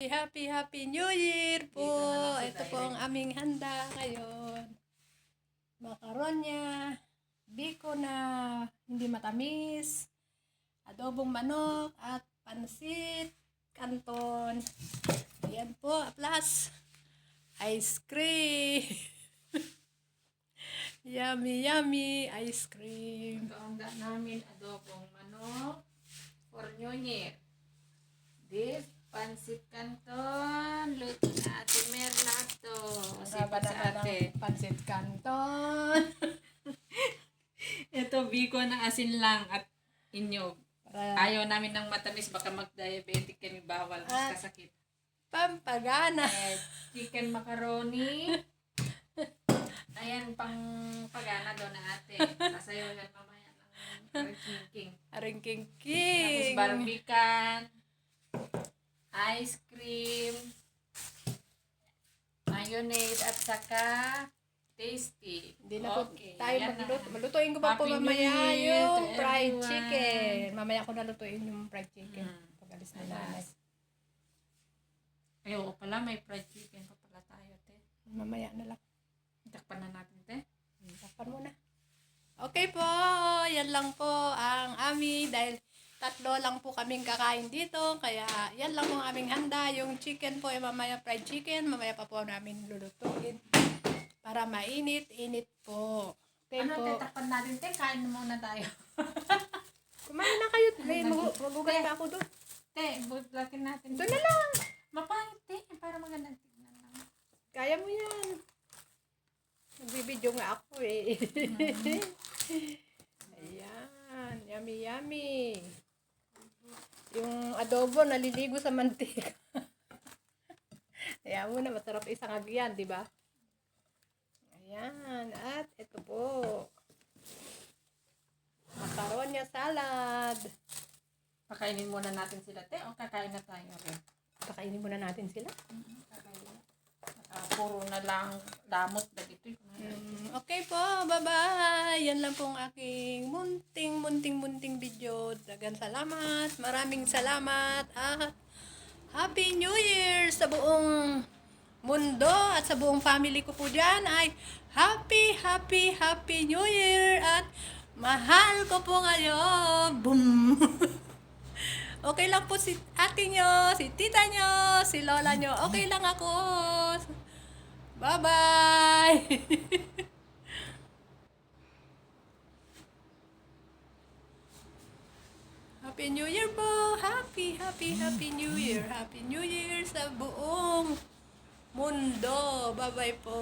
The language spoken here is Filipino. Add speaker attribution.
Speaker 1: Happy New Year po.
Speaker 2: Dito na lang si
Speaker 1: Ito po ang aming handa ngayon. Makaronya, biko na hindi matamis, adobong manok at pansit, kanton. Ayan po, plus ice cream. Yummy ice cream.
Speaker 2: Ito ang namin adobong manok for New Year. This pansit canton. Luto na Ate Merla to. Sipot sa ate.
Speaker 1: Pansit kanton.
Speaker 2: Ito biko na asin lang at inyog.
Speaker 1: Para
Speaker 2: Ayaw namin ng matamis, baka mag-diabetic kami, bawal, mas kasakit.
Speaker 1: pampagana.
Speaker 2: Chicken macaroni. Ayan, pang pagana doon na ate. Sasayaw yan mamaya ng king.
Speaker 1: Aring king
Speaker 2: Tapos
Speaker 1: king.
Speaker 2: barbican, ice cream, mayonnaise at saka tasty.
Speaker 1: Hindi na po
Speaker 2: Okay,
Speaker 1: tayo
Speaker 2: yan na.
Speaker 1: magluto. Malutuin ko pa po
Speaker 2: Happy New
Speaker 1: mamaya
Speaker 2: Year
Speaker 1: yung
Speaker 2: to
Speaker 1: fried
Speaker 2: everyone.
Speaker 1: chicken. Mamaya ko nalutuin yung fried chicken. Pag alis na nanay.
Speaker 2: Ay, oo pala, may fried chicken pa pala tayo, te.
Speaker 1: Mamaya na lang.
Speaker 2: Takpan na natin, te.
Speaker 1: Takpan muna. Okay po, yan lang po ang dahil tatlo lang po kaming kakain dito, kaya yan lang po ang aming handa. Yung chicken po ay mamaya fried chicken, mamaya pa po namin lulutuin para mainit-init po. Okay
Speaker 2: Ano, te,
Speaker 1: po.
Speaker 2: takpan natin, te. Kain muna tayo.
Speaker 1: Kumain na kayo. Magugat pa ako doon.
Speaker 2: Te, butlatin natin.
Speaker 1: Doon na lang.
Speaker 2: Mapangit, te. Para magandang tignan lang.
Speaker 1: Kaya mo yan. Nagbibidyo nga ako eh. Ayan. Yummy. Yung adobo naliligo sa mantika. Ayan mo na, masarap isang agyan, di ba? Ayan. At ito po. Macaronia salad.
Speaker 2: Pakainin muna natin sila, te. O kakain na tayo rin.
Speaker 1: Pakainin muna natin sila.
Speaker 2: Kakain. Puro na lang damot na dito.
Speaker 1: Okay po, bye-bye. Yan lang pong aking munting video. Dagan salamat. Maraming salamat. At Happy New Year sa buong mundo at sa buong family ko po dyan ay Happy New Year at mahal ko po kayo. Boom! Okay lang po si ate nyo, si tita nyo, si lola nyo. Okay lang ako. Bye-bye! Happy New Year po! Happy New Year! Happy New Year sa buong mundo! Bye-bye po!